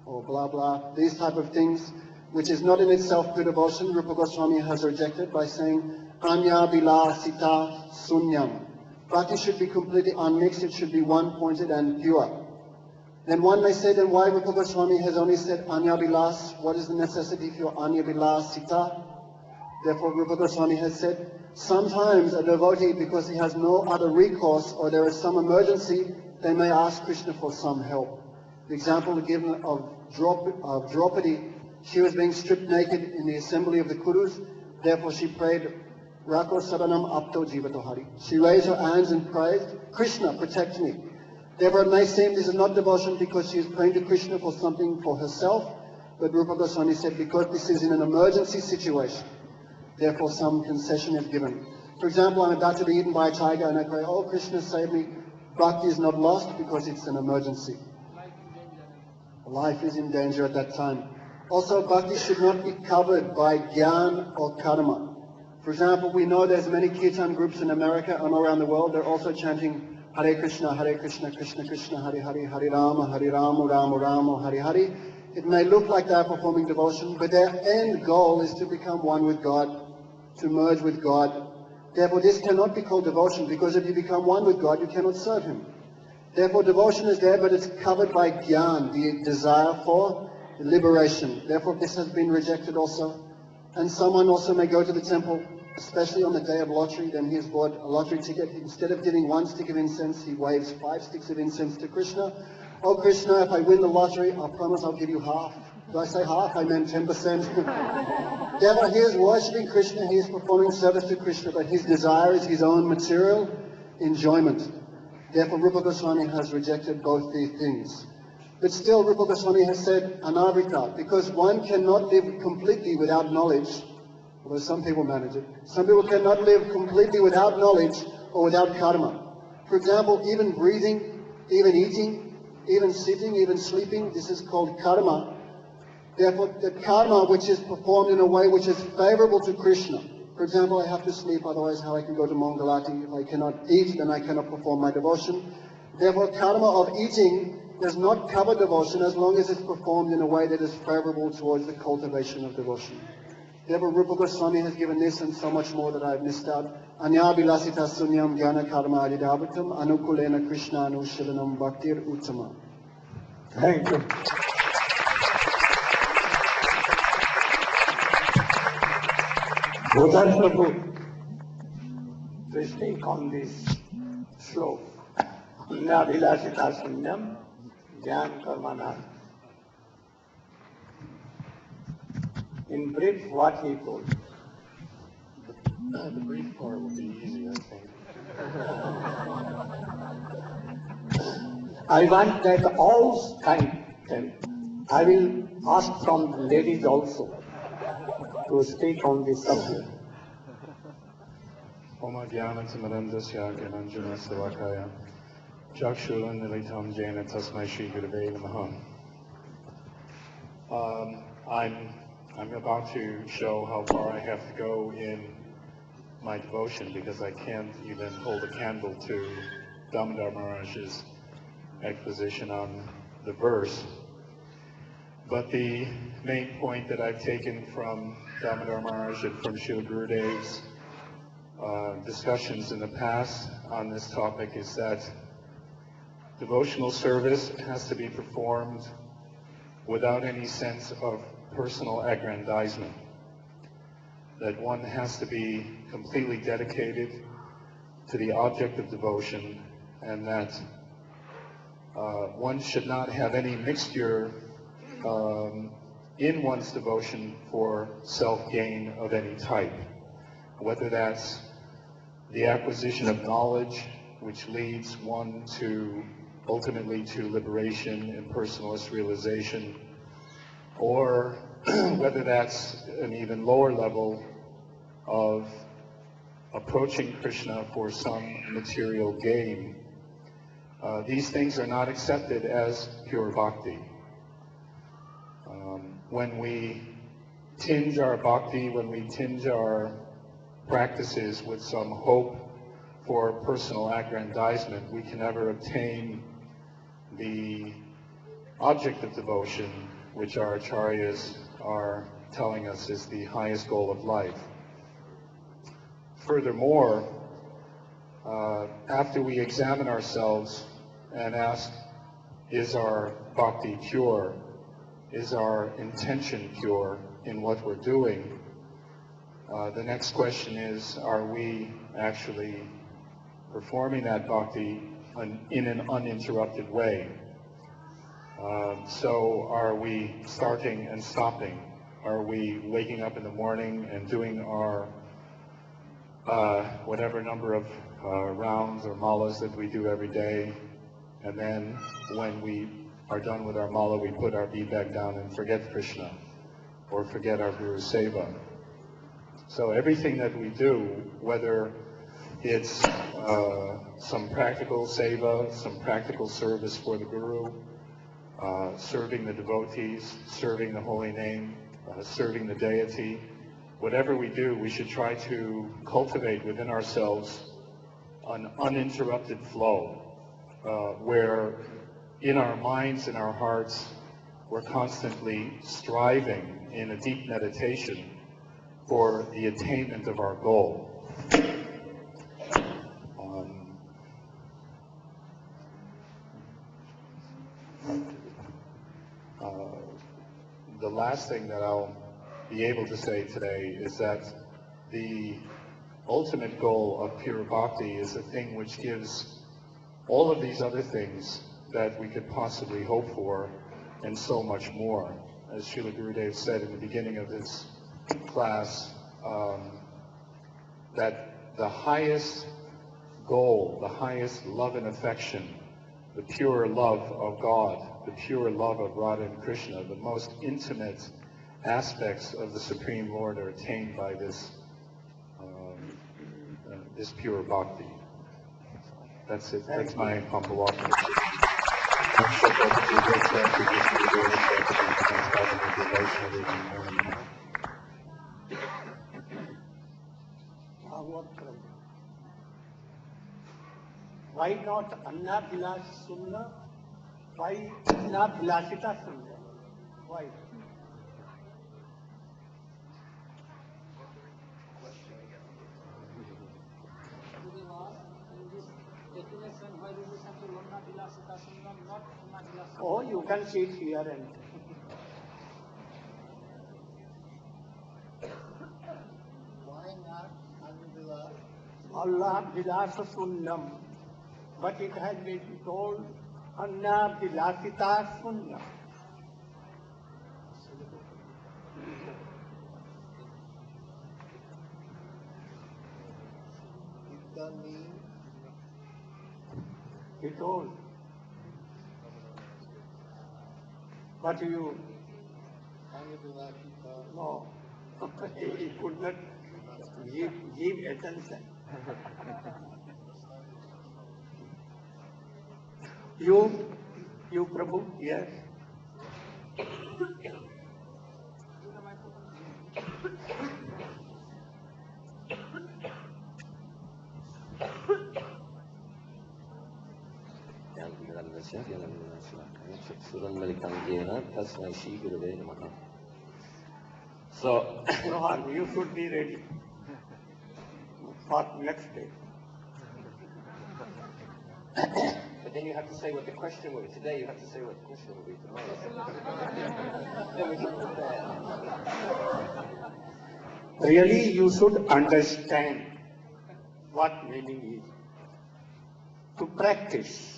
or blah blah, these type of things, which is not in itself pure devotion, Rupa Goswami has rejected by saying, Anya bila sita sunyam. Bhakti should be completely unmixed, it should be one-pointed and pure. Then one may say, then why Rupa Goswami has only said Anya Bilas? What is the necessity for Anya Bilas Sita? Therefore Rupa Goswami has said, sometimes a devotee, because he has no other recourse or there is some emergency, they may ask Krishna for some help. The example given of Draupadi, she was being stripped naked in the assembly of the Kurus, therefore she prayed, Rako Saranam Apto Jivato Hari. She raised her hands and prayed, Krishna, protect me. Therefore it may seem this is not devotion because she is praying to Krishna for something for herself, but Rupa Goswami said because this is in an emergency situation, therefore some concession is given. For example, I'm about to be eaten by a tiger and I pray, oh Krishna save me. Bhakti is not lost because it's an emergency. Life is in danger at that time. Also, Bhakti should not be covered by Gyan or Karma. For example, we know there's many kirtan groups in America and around the world. They're also chanting Hare Krishna, Krishna Krishna, Hare Hare, Hare Rama, Rama Rama, Hare Hare. It may look like they're performing devotion, but their end goal is to become one with God, to merge with God. Therefore, this cannot be called devotion, because if you become one with God, you cannot serve Him. Therefore, devotion is there, but it's covered by Gyan, the desire for liberation. Therefore, this has been rejected also. And someone also may go to the temple, especially on the day of lottery, then he has bought a lottery ticket. Instead of giving 1 stick of incense, he waves 5 sticks of incense to Krishna. Oh Krishna, if I win the lottery, I promise I'll give you half. Did I say half? I meant 10%. Therefore, he is worshipping Krishna, he is performing service to Krishna, but his desire is his own material enjoyment. Therefore, Rupa Goswami has rejected both these things. But still, Rupa Goswami has said anavrita, because one cannot live completely without knowledge, although some people manage it. Some people cannot live completely without knowledge or without karma. For example, even breathing, even eating, even sitting, even sleeping, this is called karma. Therefore, the karma which is performed in a way which is favorable to Krishna. For example, I have to sleep, otherwise how I can go to Mangalati? If I cannot eat, then I cannot perform my devotion. Therefore, karma of eating does not cover devotion as long as it's performed in a way that is favorable towards the cultivation of devotion. Therefore, Rupa Goswami has given this and so much more that I have missed out. Anya bilasita sunyam jnana karma adidavatam anukulena krishna anushilanam bhaktir uttama. Thank you. Bodhan Prabhu, to speak on this slope. Anya bilasita sunyam jnana karma. In brief, what he told. The brief part will be easy, I think. I want that all kind, I will ask from the ladies also to speak on this subject. Oma Gyanatamandasya Gyananjana Savakaya Chakshulan Nilitam Jana Tasmai Shri Gurave Namaha. I'm about to show how far I have to go in my devotion, because I can't even hold a candle to Damodar Maharaj's exposition on the verse. But the main point that I've taken from Damodar Maharaj and from Srila Gurudev's discussions in the past on this topic is that devotional service has to be performed without any sense of personal aggrandizement. That one has to be completely dedicated to the object of devotion, and that one should not have any mixture in one's devotion for self-gain of any type, whether that's the acquisition of knowledge, which leads one to ultimately to liberation and personalist realization, or whether that's an even lower level of approaching Krishna for some material gain. These things are not accepted as pure bhakti. When we tinge our bhakti, when we tinge our practices with some hope for personal aggrandizement, we can never obtain the object of devotion, which our acharyas are telling us is the highest goal of life. Furthermore, after we examine ourselves and ask, is our bhakti pure? Is our intention pure in what we're doing? The next question is, are we actually performing that bhakti in an uninterrupted way? So are we starting and stopping? Are we waking up in the morning and doing our whatever number of rounds or malas that we do every day, and then when we are done with our mala, we put our bead bag down and forget Krishna or forget our Guru Seva? So everything that we do, whether it's some practical seva, some practical service for the Guru, serving the devotees, serving the holy name, serving the deity, whatever we do, we should try to cultivate within ourselves an uninterrupted flow, where in our minds and our hearts, we're constantly striving in a deep meditation for the attainment of our goal. The last thing that I'll be able to say today is that the ultimate goal of pure bhakti is the thing which gives all of these other things that we could possibly hope for, and so much more. As Srila Gurudeva said in the beginning of this class, that the highest goal, the highest love and affection, the pure love of God, the pure love of Radha and Krishna, the most intimate aspects of the Supreme Lord are attained by this this pure bhakti. That's it. That's my humble offering. Why not Anna Vilas Sunna? Why Anna Vilasita Sunna? Why? Oh, you can see it here and Why not Allah Vilasa Sunnam? But it has been told Anna Vilasita Sunnam. He told. But you, no, he could not give attention. You Prabhu, yes. So, Rohan, you should be ready for next day. but then you have to say what the question will be. Today you have to say what the question will be tomorrow. Then we can prepare. Really, you should understand what meaning is. To practice.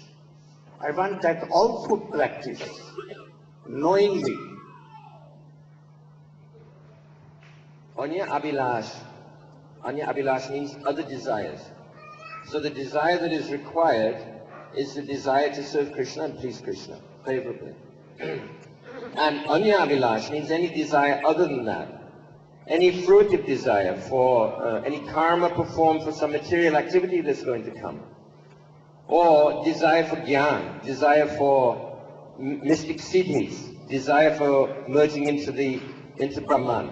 I want that all should practice, knowingly. Anya Abhilash. Anya Abhilash means other desires. So the desire that is required is the desire to serve Krishna and please Krishna favorably. And Anya Abhilash means any desire other than that. Any fruitive desire for any karma performed for some material activity that's going to come. Or desire for jnana, desire for mystic siddhis, desire for merging into Brahman.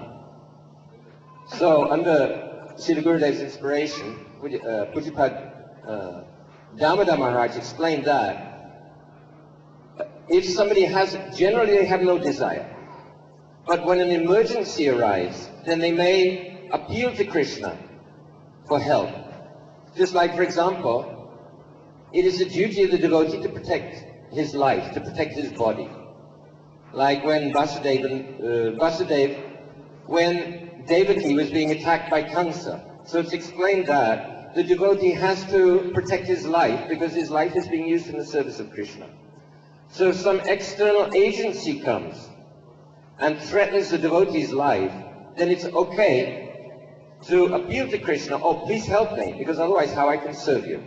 So under Srila Gurudeva's inspiration, Pujapad Damodar Maharaj explained that if somebody has, generally they have no desire. But when an emergency arises, then they may appeal to Krishna for help. Just like, for example, it is the duty of the devotee to protect his life, to protect his body. Like when Vasudev, when Devaki was being attacked by Kansa. So it's explained that the devotee has to protect his life because his life is being used in the service of Krishna. So if some external agency comes and threatens the devotee's life, then it's okay to appeal to Krishna, oh, please help me, because otherwise how I can serve you.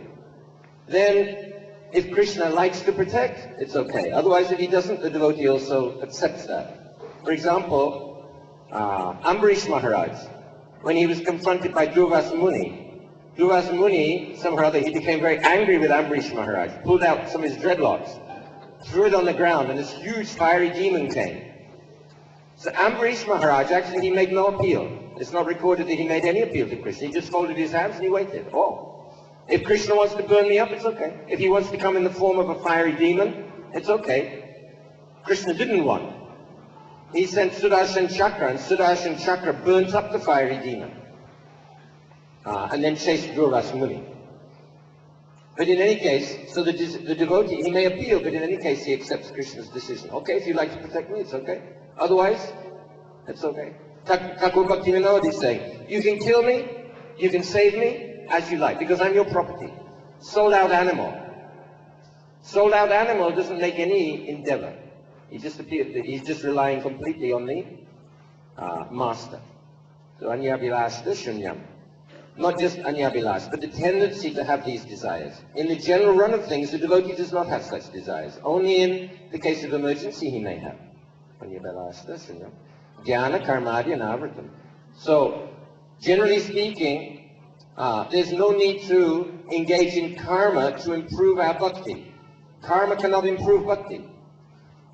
Then, if Krishna likes to protect, it's okay. Otherwise, if he doesn't, the devotee also accepts that. For example, Ambarish Maharaj, when he was confronted by Durvasa Muni, somehow or other, he became very angry with Ambarish Maharaj, pulled out some of his dreadlocks, threw it on the ground, and this huge fiery demon came. So Ambarish Maharaj, actually, he made no appeal. It's not recorded that he made any appeal to Krishna. He just folded his hands and he waited. Oh, if Krishna wants to burn me up, it's okay. If he wants to come in the form of a fiery demon, it's okay. Krishna didn't want. He sent Sudarshan Chakra, and Sudarshan Chakra burnt up the fiery demon. And then chased Durvasa Muni. But in any case, so the devotee, he may appeal, but in any case, he accepts Krishna's decision. Okay, if you like to protect me, it's okay. Otherwise, it's okay. Thakur Bhakti Vinod is saying, you can kill me, you can save me, as you like, because I'm your property. Sold out animal. Sold out animal doesn't make any endeavor. He's just relying completely on the master. So Anyabhilashta Shunyam. Not just Anyabhilash, but the tendency to have these desires. In the general run of things, the devotee does not have such desires. Only in the case of emergency he may have. Anyabhilashta Shunyam. Jnana Karmadya Navritam. So, generally speaking, there's no need to engage in karma to improve our bhakti. Karma cannot improve bhakti.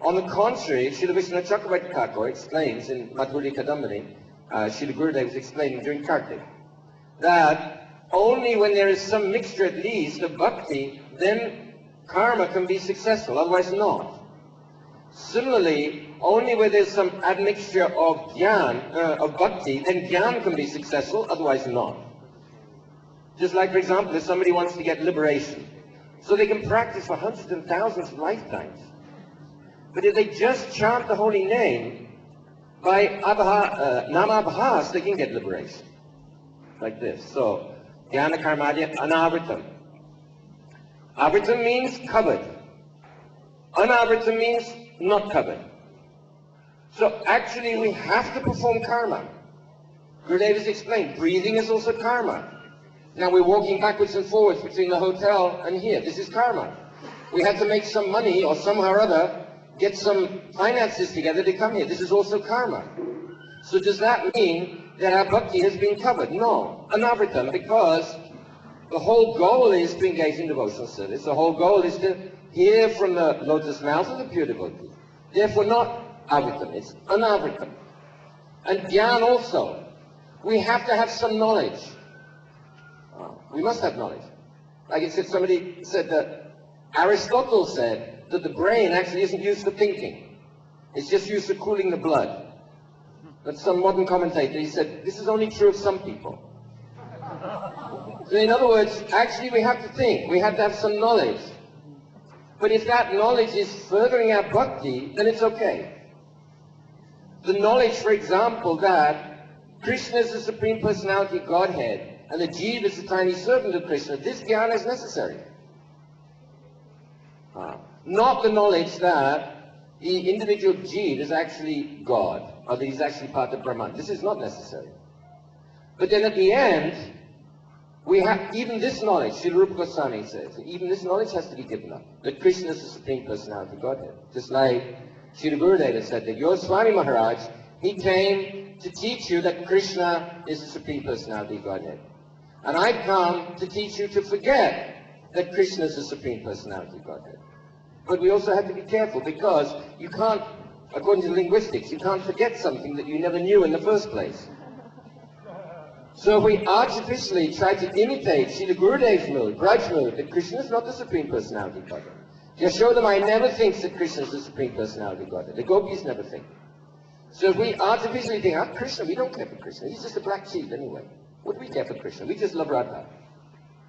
On the contrary, Srila Vishnu Chakravarti Thakur explains in Madhurya Kadambini, Srila Gurudeva was explaining during Kartik, that only when there is some mixture at least of bhakti, then karma can be successful, otherwise not. Similarly, only where there's some admixture of jnana, of bhakti, then jnana can be successful, otherwise not. Just like, for example, if somebody wants to get liberation, so they can practice for hundreds and thousands of lifetimes. But if they just chant the holy name, by namabhas, they can get liberation. Like this. So, jnana karmadya anavritam. Avritam means covered. Anavritam means not covered. So actually we have to perform karma. Gurudeva has explained, breathing is also karma. Now we're walking backwards and forwards between the hotel and here. This is karma. We had to make some money or somehow or other, get some finances together to come here. This is also karma. So does that mean that our bhakti has been covered? No. Anavritam, because the whole goal is to engage in devotional service. The whole goal is to hear from the lotus mouth of the pure devotee. Therefore not avritam, it's anavritam. And jnana also. We have to have some knowledge. We must have knowledge. Like it said, somebody said that Aristotle said that the brain actually isn't used for thinking. It's just used for cooling the blood. But some modern commentator, he said, this is only true of some people. So in other words, actually we have to think. We have to have some knowledge. But if that knowledge is furthering our bhakti, then it's okay. The knowledge, for example, that Krishna is the Supreme Personality of Godhead, and the Jiva is the tiny servant of Krishna, this jnana is necessary. Not the knowledge that the individual Jiva is actually God, or that he's actually part of Brahman. This is not necessary. But then at the end, we have even this knowledge, Srila Rupa Goswami says, even this knowledge has to be given up, that Krishna is the Supreme Personality of Godhead. Just like Srila Gurudeva said that your Swami Maharaj, he came to teach you that Krishna is the Supreme Personality of Godhead. And I've come to teach you to forget that Krishna is the Supreme Personality of Godhead. But we also have to be careful because you can't, according to linguistics, you can't forget something that you never knew in the first place. So if we artificially try to imitate Srila Gurudeva's mood, Braj mood, that Krishna is not the Supreme Personality of Godhead. Yashodamai never thinks that Krishna is the Supreme Personality of Godhead. The gopis never think. So if we artificially think, Krishna, we don't care for Krishna. He's just a black sheep anyway. What do we care for Krishna? We just love Radha.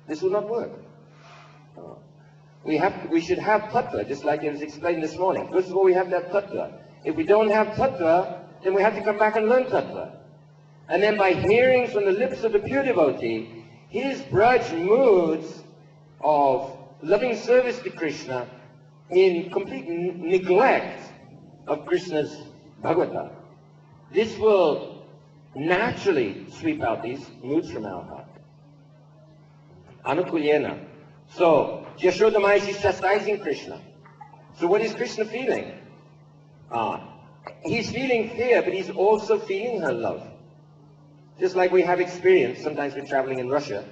This will not work. We should have tattva, just like it was explained this morning. First of all, we have to have tattva. If we don't have tattva, then we have to come back and learn tattva. And then by hearing from the lips of the pure devotee, his Braj moods of loving service to Krishna in complete neglect of Krishna's Bhagavata, this will naturally sweep out these moods from our heart. Anukulyena. So, Yashodamai, she's chastising Krishna. So what is Krishna feeling? He's feeling fear, but he's also feeling her love. Just like we have experience, sometimes we're traveling in Russia.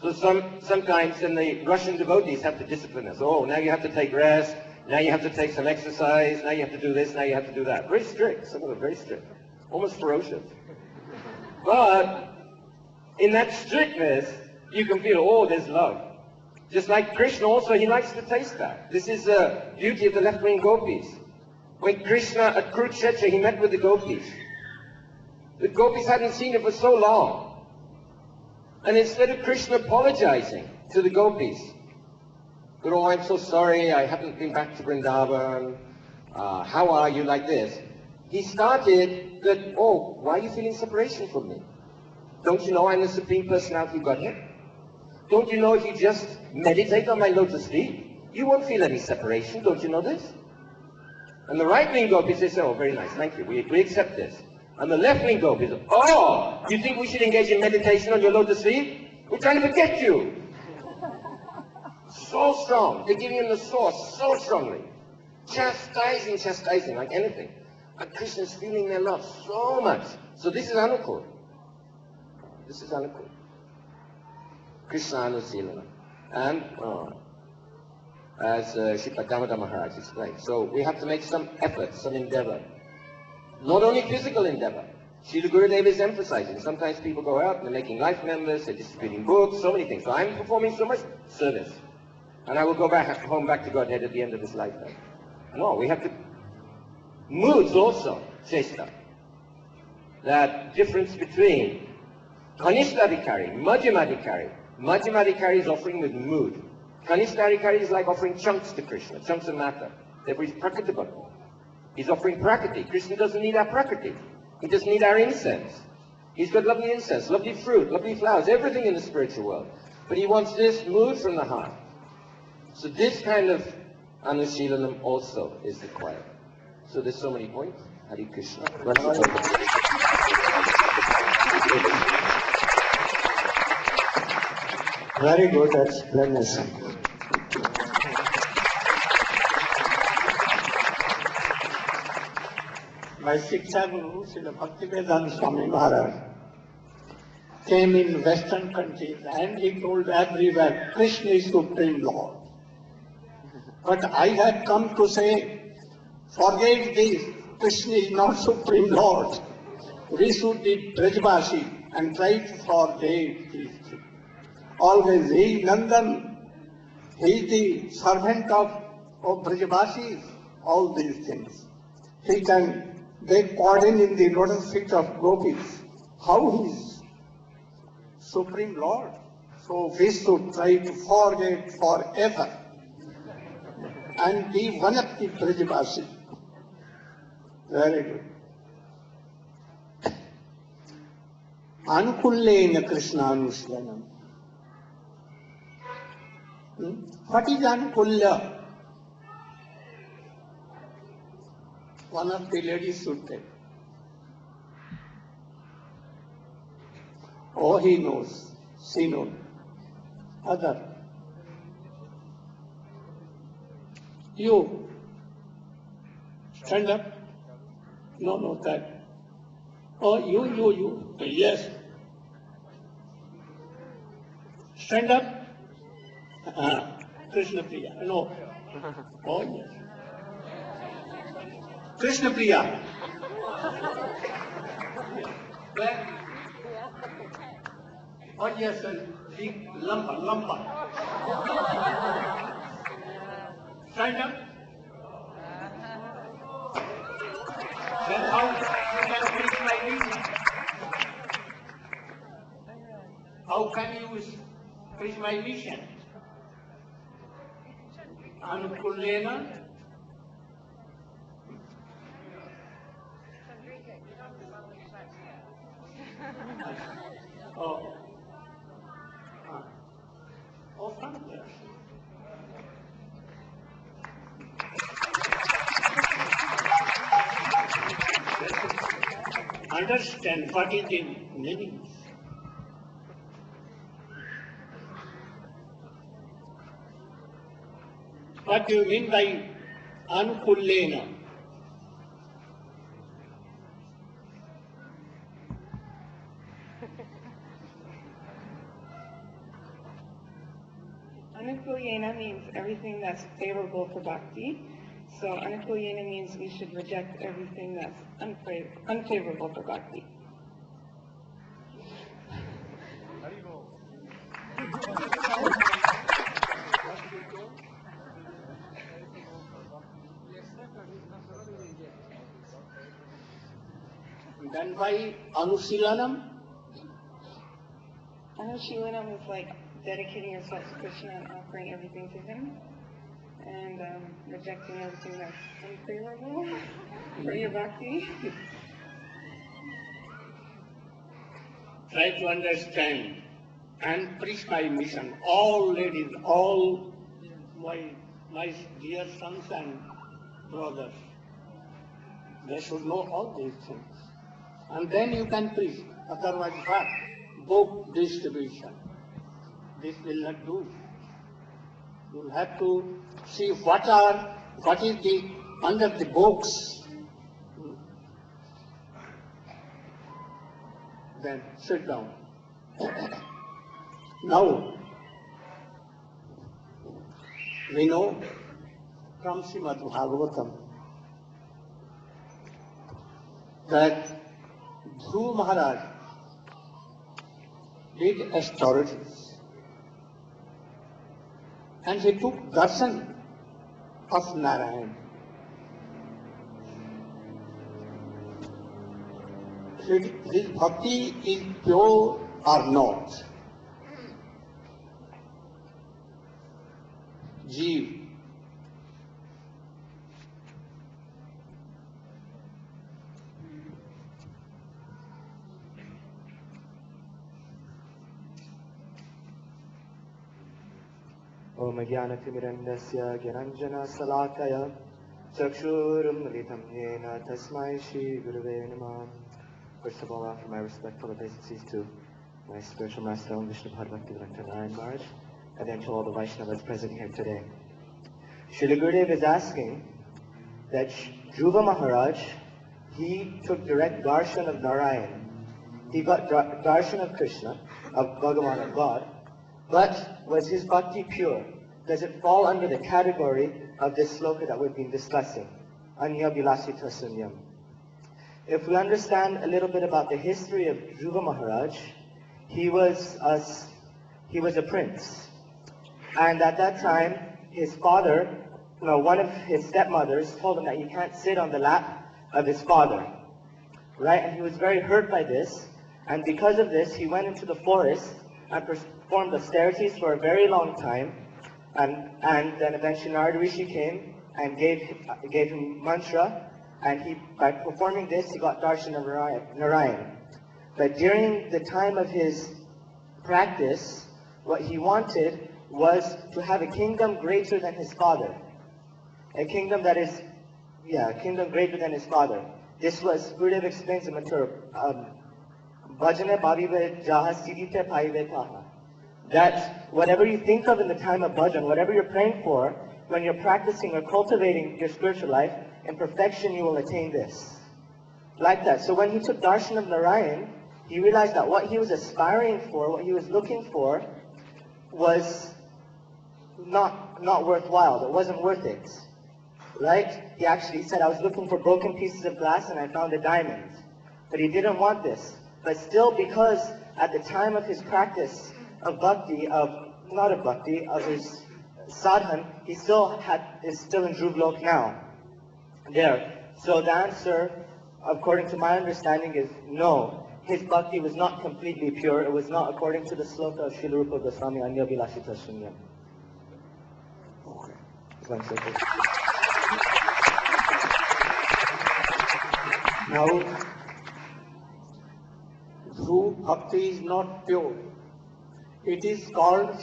So sometimes then the Russian devotees have to discipline us. Oh, now you have to take rest, now you have to take some exercise, now you have to do this, now you have to do that. Very strict, some of them very strict, almost ferocious. But in that strictness, you can feel, oh, there's love. Just like Krishna also, he likes to taste that. This is the beauty of the left-wing gopis. When Krishna at Kurukshetra, he met with the gopis. The gopis hadn't seen him for so long. And instead of Krishna apologizing to the gopis, that, oh, I'm so sorry, I haven't been back to Vrindavan, how are you, like this, he started that, oh, why are you feeling separation from me? Don't you know I'm the Supreme Personality of Godhead? Don't you know if you just meditate on my lotus feet, you won't feel any separation, don't you know this? And the right-wing gopis, they say, oh, very nice, thank you, we accept this. And the left-wing gopis, oh, you think we should engage in meditation on your lotus feet? We're trying to forget you. So strong. They're giving him the source so strongly. Chastising, like anything. And Krishna's feeling their love so much. So this is Anukul. This is Anukul. Krishna Anusilana. And as Srila Damodar Maharaj explained. So we have to make some effort, some endeavor. Not only physical endeavor. Srila Gurudeva is emphasizing. Sometimes people go out and they're making life members, they're distributing books, so many things. So I'm performing so much service. And I will go home back to Godhead at the end of this lifetime. No, we have to... Moods also, Chesta. That difference between Kanishtadikari, Madhyamadikari. Madhyamadikari is offering with mood. Kanishtadikari is like offering chunks to Krishna, chunks of matter. Therefore he's prakritibhakti. He's offering prakriti. Krishna doesn't need our prakriti. He doesn't need our incense. He's got lovely incense, lovely fruit, lovely flowers, everything in the spiritual world. But he wants this mood from the heart. So this kind of Anushilanam also is required. So there's so many points. Hare Krishna. Very good explanation. My Shiksha Guru, Srila Bhakti Swami Maharaj, came in Western countries and he told everywhere, Krishna is Supreme Lord. But I have come to say, forget this, Krishna is not Supreme Lord. We should be Brajbasi and try to forget these things. Always, he is Nandan, he is the servant of Brajbasis, all these things. He can beg pardon in the lotus feet of gopis. How he is Supreme Lord? So we should try to forget forever and be one of the Brajbasi. Very good. Anukullena Krishna Anushlanam. What is Anukulla? One of the ladies should tell. Oh, he knows. She knows. Other. You. Stand up. No, that. Oh, you. Yes. Stand up. Krishna Priya. No. Oh, yes. Krishna Priya. Where? Oh, yes, sir. Big lampa. Stand up. Then how you can preach my mission? How can you preach my mission? Anukulena. Oh. Oh, from there. Understand what is the meaning. What do you mean by Anukulena? Anukulyena means everything that's favorable for Bhakti. So Anukulyena means we should reject everything that's unfavorable for Bhakti. Then why Anusilanam? Anushilanam is like dedicating yourself to Krishna and offering everything to Him, and rejecting everything that's unfavorable for your Bhakti. Try to understand and preach my mission. All ladies, all my dear sons and brothers, they should know all these things. And then you can preach. Otherwise, what? Book distribution. This will not do. You will have to see what is the under the books. Then sit down. Now, we know from Srimad Bhagavatam that Dhruva Maharaj did astrologies and he took darshan of Narayana. His bhakti is pure or not? Jeev. Om Jnanatimidandasya Gyananjana Salakaya Chakshurum Yena Tasmai Shri Gurave Namah. First of all, I offer my respectful obeisances to my spiritual master, Vishnu Bhakti Narayana Maharaj, and then to all the Vaishnavas present here today. Srila Gurudeva is asking that Dhruva Maharaj, he took direct darshan of Narayana. He got darshan of Krishna, of Bhagavan, of God, but was his bhakti pure? Does it fall under the category of this sloka that we've been discussing? Anya Vilasita Sunyam. If we understand a little bit about the history of Dhruva Maharaj, he was a prince. And at that time, his father, one of his stepmothers told him that he can't sit on the lap of his father. Right? And he was very hurt by this. And because of this, he went into the forest and performed austerities for a very long time. And then eventually Narada Rishi came and gave him mantra. And by performing this, he got darshan of Narayana. But during the time of his practice, what he wanted was to have a kingdom greater than his father. A kingdom that is, a kingdom greater than his father. This was, Gurudeva explains in Mathura, Bhajane bhavive jaha sidite paive taha. That whatever you think of in the time of bhajan, whatever you're praying for, when you're practicing or cultivating your spiritual life, in perfection you will attain this. Like that. So when he took darshan of Narayan, he realized that what he was aspiring for, what he was looking for, was not worthwhile. It wasn't worth it. Right? He actually said, I was looking for broken pieces of glass and I found a diamond. But he didn't want this. But still, because at the time of his practice of bhakti, of his sadhan, he is still in Dhruv now. There. So the answer, according to my understanding, is no. His bhakti was not completely pure. It was not according to the sloka of Srila Rupa Goswami Anya Vilashita Shunyam. Okay. One second. Now, Dhruv Bhakti is not pure. It is called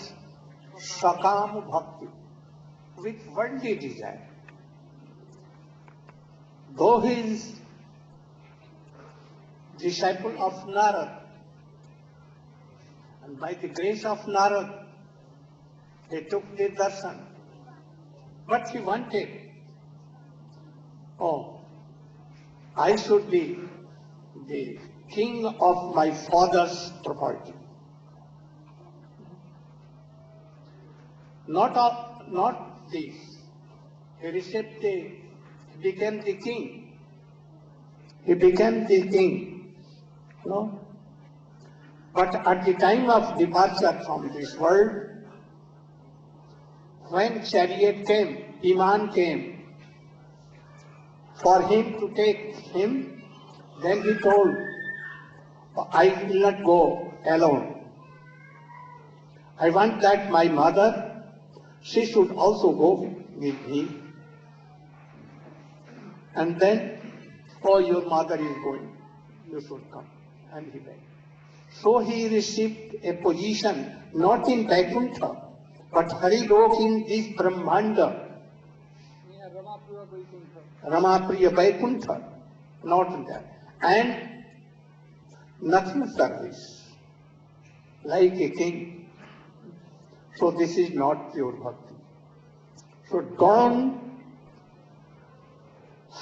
Sakam Bhakti, with worldly desire. Though he is disciple of Narad, and by the grace of Narad, they took the darshan. But he wanted, I should be the king of my father's property. Not this. He became the king. He became the king. No? But at the time of departure from this world, when chariot came, Iman came, for him to take him, then he told, I will not go alone. I want that my mother, she should also go with me. And then, your mother is going, you should come. And he went. So he received a position not in Vaikuntha, but Harilok in this Brahmanda. Ramapriya Vaikuntha, not there. And nothing service, like a king. So this is not pure bhakti. So don't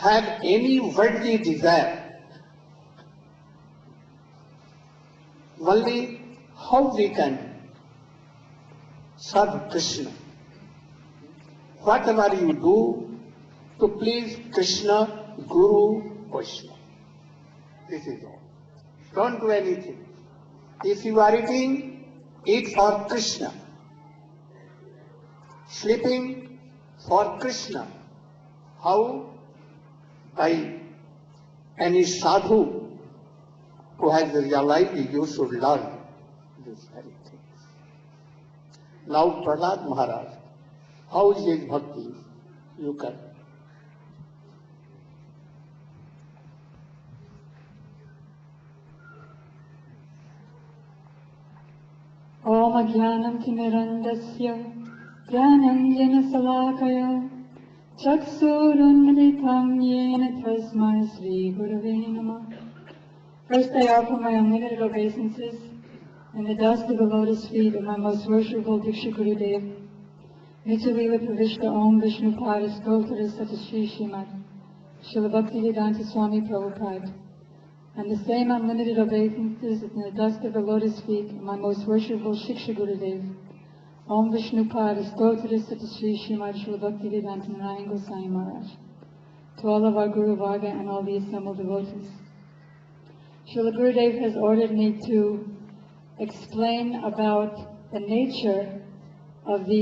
have any worldly desire. Only how we can serve Krishna. Whatever you do to please Krishna, Guru, Vaishnava. This is all. Don't do anything. If you are eating, eat for Krishna. Sleeping for Krishna. How? By any sadhu who has realized you should learn these very things. Now Prahlad Maharaj, how is his bhakti? You can. Om Jnanam Timirandasya Jnanam Jena Salakaya Chaksurunmritam Yena Tasmai Sri Gurave Namah. First I offer my unlimited obeisances in the dust of the lotus feet of my most worshipful Diksha Gurudeva. Nityalila Pravishta Om Vishnu Pada Stotara Satashri Srimad Srila Bhaktivedanta Swami Prabhupada. And the same unlimited obeisances in the dust of the lotus feet of my most worshipful Shiksha Gurudeva. Om Vishnu Pada Stotara Satashri Srimad Srila Bhaktivedanta Narayana Goswami Maharaja. To all of our Guru Varga and all the assembled devotees. Srila Gurudeva has ordered me to explain about the nature of the